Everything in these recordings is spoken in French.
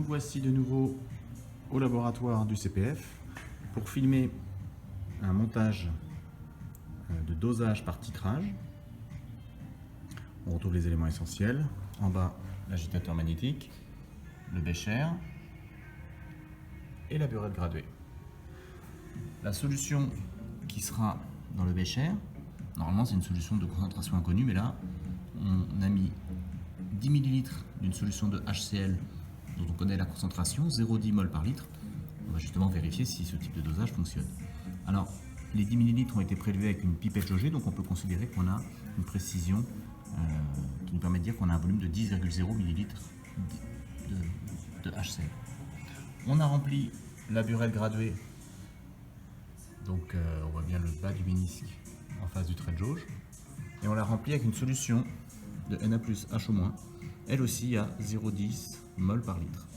voici de nouveau au laboratoire du CPF pour filmer un montage de dosage par titrage. On retrouve les éléments essentiels. En bas, l'agitateur magnétique, le bécher et la burette graduée. La solution qui sera dans le bécher, normalement c'est une solution de concentration inconnue, mais là on a mis 10 ml d'une solution de HCl dont on connaît la concentration, 0,10 mol par litre. On va justement vérifier si ce type de dosage fonctionne. Alors, les 10 ml ont été prélevés avec une pipette jaugée, donc on peut considérer qu'on a une précision qui nous permet de dire qu'on a un volume de 10,0 ml de HCl. On a rempli la burette graduée, donc on voit bien le bas du ménisque en face du trait de jauge, et on l'a rempli avec une solution de Na plus H-, elle aussi à 0,10 mol par litre.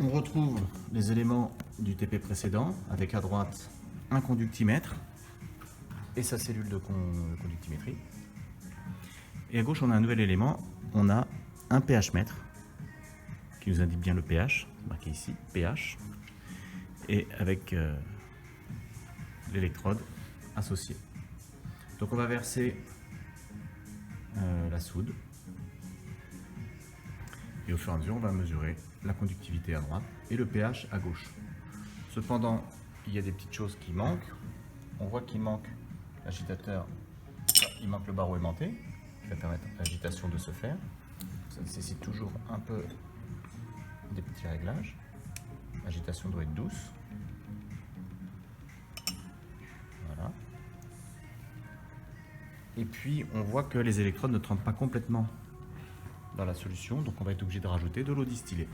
On retrouve les éléments du TP précédent, avec à droite un conductimètre et sa cellule de conductimétrie. Et à gauche, on a un nouvel élément, on a un pH mètre qui nous indique bien le pH, marqué ici, pH, et avec l'électrode associée. Donc on va verser la soude et au fur et à mesure on va mesurer la conductivité à droite et le pH à gauche. Cependant, il y a des petites choses qui manquent. On voit qu'il manque l'agitateur, il manque le barreau aimanté qui va permettre à l'agitation de se faire. Ça nécessite toujours un peu des petits réglages. L'agitation doit être douce. Voilà. Et puis on voit que les électrodes ne trempent pas complètement dans la solution, donc on va être obligé de rajouter de l'eau distillée.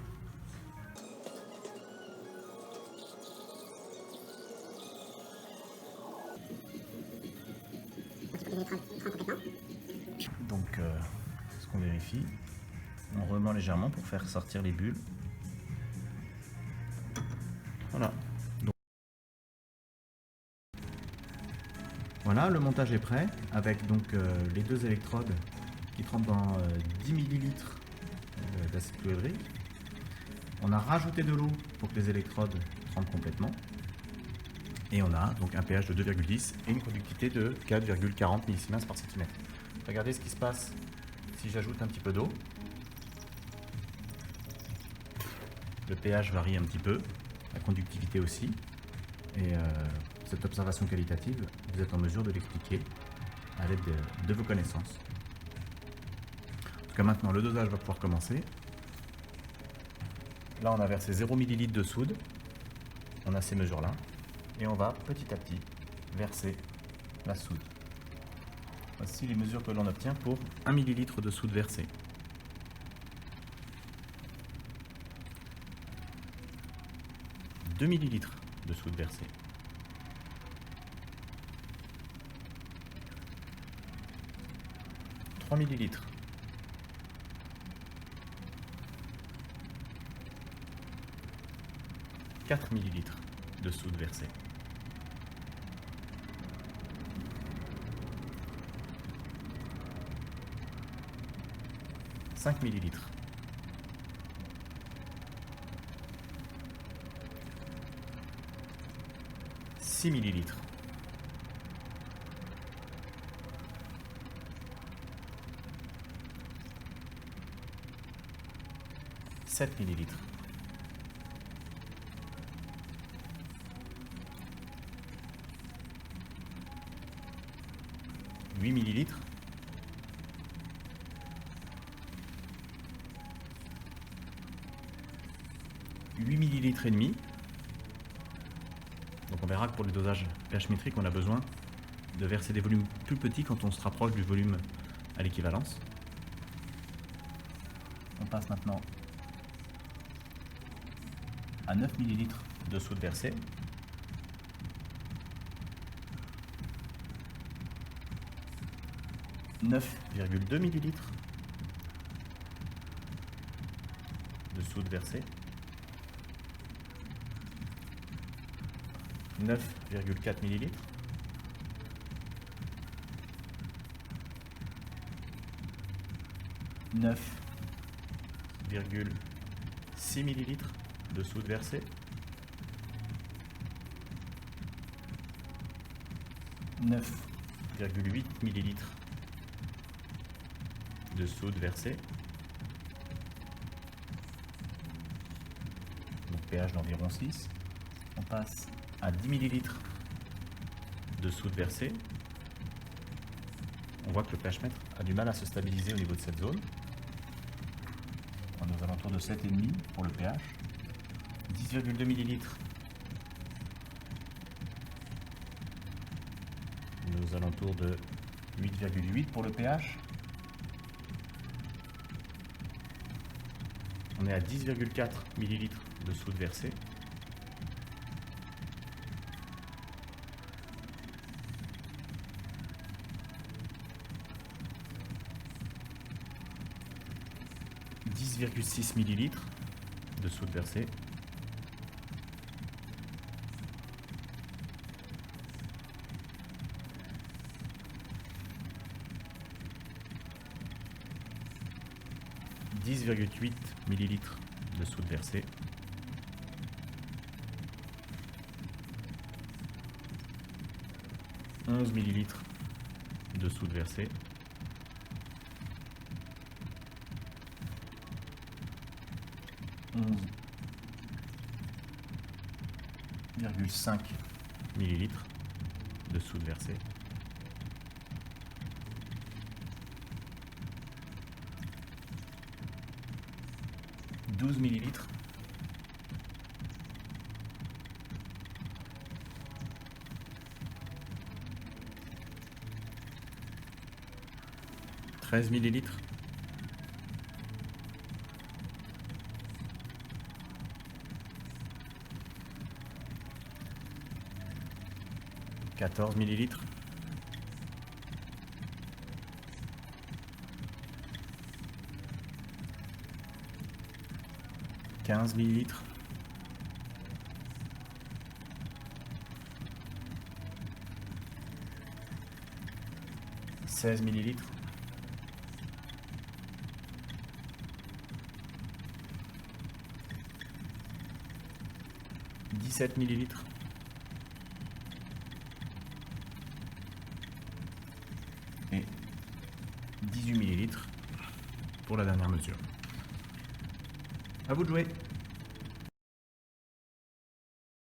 Donc ce qu'on vérifie, on remet légèrement pour faire sortir les bulles. Voilà. Voilà, le montage est prêt avec donc les deux électrodes qui trempent dans 10 ml d'acide chlorhydrique. On a rajouté de l'eau pour que les électrodes trempent complètement. Et on a donc un pH de 2,10 et une conductivité de 4,40 millisiemens par centimètre. Regardez ce qui se passe si j'ajoute un petit peu d'eau. Le pH varie un petit peu, la conductivité aussi. Et cette observation qualitative, vous êtes en mesure de l'expliquer à l'aide de vos connaissances. En tout cas, maintenant, le dosage va pouvoir commencer. Là, on a versé 0 ml de soude. On a ces mesures-là. Et on va petit à petit verser la soude. Voici les mesures que l'on obtient pour 1 ml de soude versée. « 2 ml de soude versée. 3 ml. 4 ml de soude versée. 5 ml. 6 ml. 7 ml. 8 ml. 8 millilitres et demi. Donc on verra que pour le dosage pH métrique, on a besoin de verser des volumes plus petits quand on se rapproche du volume à l'équivalence. On passe maintenant à 9 ml de soude versée. « 9,2 ml de soude versée. 9,4 ml. 9 8,6 ml de soude versée. 9,8 ml de soude versée. Donc pH d'environ 6. On passe à 10 ml de soude versée. On voit que le pH mètre a du mal à se stabiliser au niveau de cette zone. On est aux alentours de 7,5 pour le pH. 10,2 ml. On est aux alentours de 8,8 pour le pH. On est à 10,4 ml de soude versée. « 10,6 ml de soude versée. « 10,8 ml de soude versée. 11 ml de soude versée. 11,5 ml de soude versée. 12 ml. 13 ml. 14 ml. 15 ml. 16 ml. 17 ml. Et 18 ml pour la dernière mesure. À vous de jouer.